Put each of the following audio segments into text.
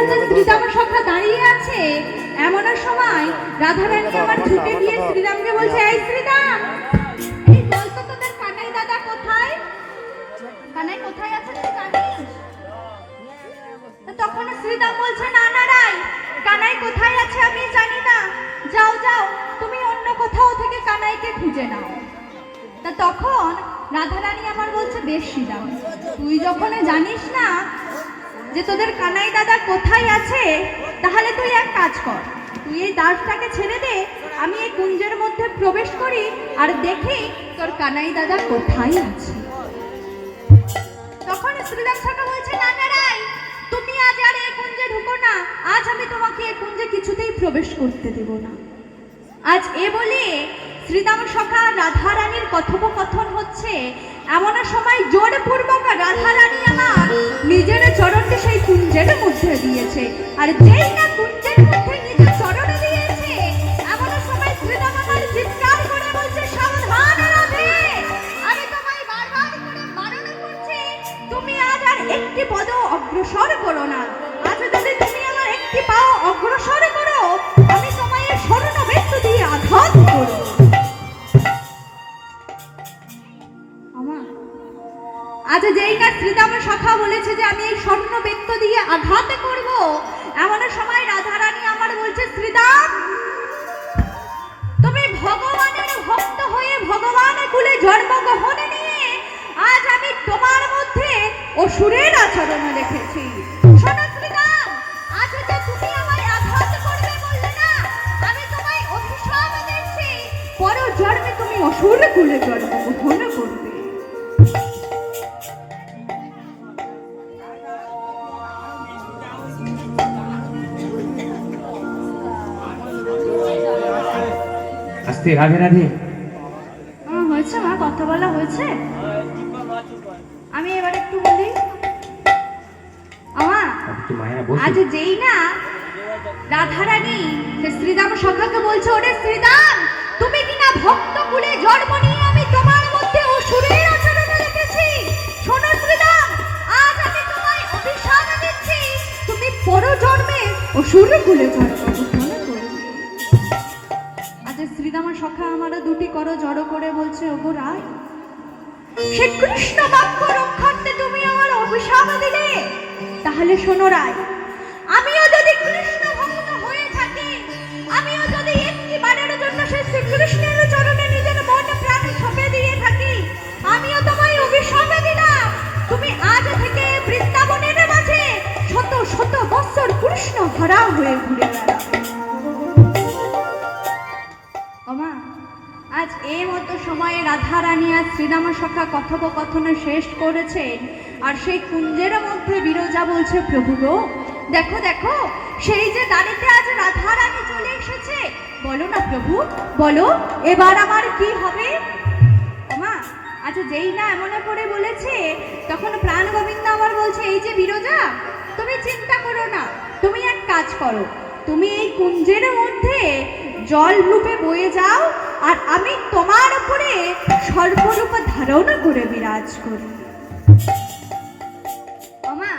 যে শ্রীরাম সখা দাঁড়িয়ে আছে, এমন সময় রাধারানী আমার ঝুঁকে গিয়ে শ্রীরামকে বলছে, এই শ্রীরাম, এই বলতো তোদের কানাই দাদা কোথায়? কানাই কোথায় আছে তুই জানিস? তখন শ্রীরাম বলছে, না না রাই, কানাই কোথায় আছে আমি জানি না, যাও যাও তুমি অন্য কোথাও থেকে কানাইকে খুঁজে নাও। তা তখন রাধারানী আমার বলছে, বেশ শ্রীরাম, তুই যখন জানিস না যে তোদের কানাই দাদা কোথায় আছে, তাহলে তুই এক কাজ কর, তুই এই দাসটাকে ছেড়ে দে, আমি এই কুঞ্জের মধ্যে প্রবেশ করি আর দেখি তোর কানাই দাদা কোথায় আছে। তখন শ্রীরাম সখা বলছে, না না রাই, তুমি আজ আর এই কুঞ্জে ঢুকো না, আজ আমি তোমাকে এই কুঞ্জে কিছুতেই প্রবেশ করতে দেব না। আজ এ বলে শ্রীরাম সখা রাধারানীর কথোপকথন হচ্ছে, এমন সময় জোরপূর্বক রাধারানী আমার নিজের চরণকে সেই কুঞ্জের মধ্যে দিয়েছে, আর যেই না কুঞ্জের মধ্যে নিজের চরণে দিয়েছে, এমন সময় শ্রীরাম আমার চিৎকার করে বলছে, সাবধান রাধে, আমি তোমায় বারবার করে বারণ করছি, তুমি আজ আর একটি পদ অগ্রসর করো না। আজ যদি তুমি আমার একটি পাও অগ্রসর করো, আমি তোমায় স্বর্ণবেত্ত দিয়ে আঘাত করব। আজ যেই না শ্রীরাম সখা বলেছে যে আমি এই স্বর্ণবেত্ত দিয়ে আঘাত করব, এমন সময় রাধারানী আমার বলছে, শ্রীরাম, তুমি ভগবানের ভক্ত হয়ে ভগবান কুলে জন্মগ্রহণ নিয়ে আজ আমি তোমার মধ্যে অসুরের আচরণ দেখেছি। শোনো শ্রীরাম, আজ যে তুমি আমায় আঘাত করবে বললে না, আমি তোমায় অভিশাপ দিচ্ছি, পর জন্মে তুমি অসুর কুলে জন্মগ্রহণ করবে। রাধে রাধে। হয়েছে মা, কথা বলা হয়েছে, আমি এবার একটু বলি। আজ যেই না রাধারানী শ্রীরাম সখাকে বলছে, ওরে শ্রীরাম, তুমি কিনা ভক্ত কুলে জন্ম নিয়ে আমি তোমার মধ্যে অসুরের আচরণ দেখেছি। শোনো শ্রীরাম, আজ আমি তোমায় অভিশাপ দিচ্ছি, তুমি পরজন্মে অসুর কুলে জন্মগ্রহণ করবে। শ্রীরাম সখা আমার দুটি করো জড়ো করে বলছে, ওগো রায়, সে কৃষ্ণ বাক্য রক্ষার্থে তুমি আমার অভিশাপ দিলে, তাহলে শোনো রায়, আমিও যদি কৃষ্ণ ভক্ত হয়ে থাকি, আমিও যদি একটিবারের জন্য সে শ্রীকৃষ্ণের চরণে নিজের মন প্রাণ সঁপে দিয়ে থাকি, আমিও তোমায় অভিশাপ দিলাম, তুমি আজ থেকে বৃন্দাবনের মাঝে শত শত বছর কৃষ্ণ হারা হয়ে ঘুরে বেড়াবে। আজ এই মতো সময়ে রাধারানী আর শ্রীরাম সখা কথোপকথন শেষ করেছেন, আর সেই কুঞ্জের মধ্যে বিরজা বলছে, প্রভু গো, দেখো দেখো, সেই যে দাঁড়িতে আজ রাধারানী চলে এসেছে, বলো না প্রভু, বলো এবার আমার কি হবে? মা, আজ যেই না এমন করে বলেছে, তখন প্রাণ গোবিন্দ আমার বলছে, এই যে বিরজা, তুমি চিন্তা করো না, তুমি এক কাজ করো, তুমি এই কুঞ্জের মধ্যে জল রূপে বয়ে যাও, আর আমি তোমার উপরে সর্বরূপ ধারণ করে বিরাজ করি। ওমা,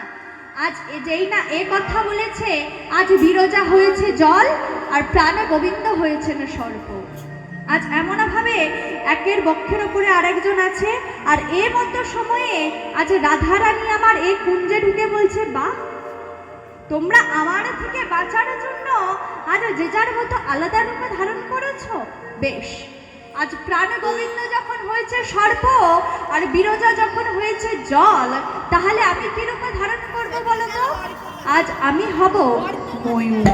আজ যেই না এ কথা বলেছে, আজ বিরজা হয়েছে জল আর প্রাণ গোবিন্দ হয়েছেন সর্প। আজ এমন ভাবে একের বক্ষের উপরে আরেকজন আছে, আর এ মতো সময়ে আজ রাধারানী আমার এই কুঞ্জে ঢুকে বলছে, বাহ, তোমরা আমার থেকে বাঁচার জন্য আজ যে যার মতো আলাদা রূপে ধারণ করেছো, বেশ। আজ প্রাণ গোবিন্দ যখন হয়েছে সর্প আর বিরজা যখন হয়েছে জল, তাহলে আমি কি রূপে ধারণ করবো বলো তো? আজ আমি হব ময়ূর।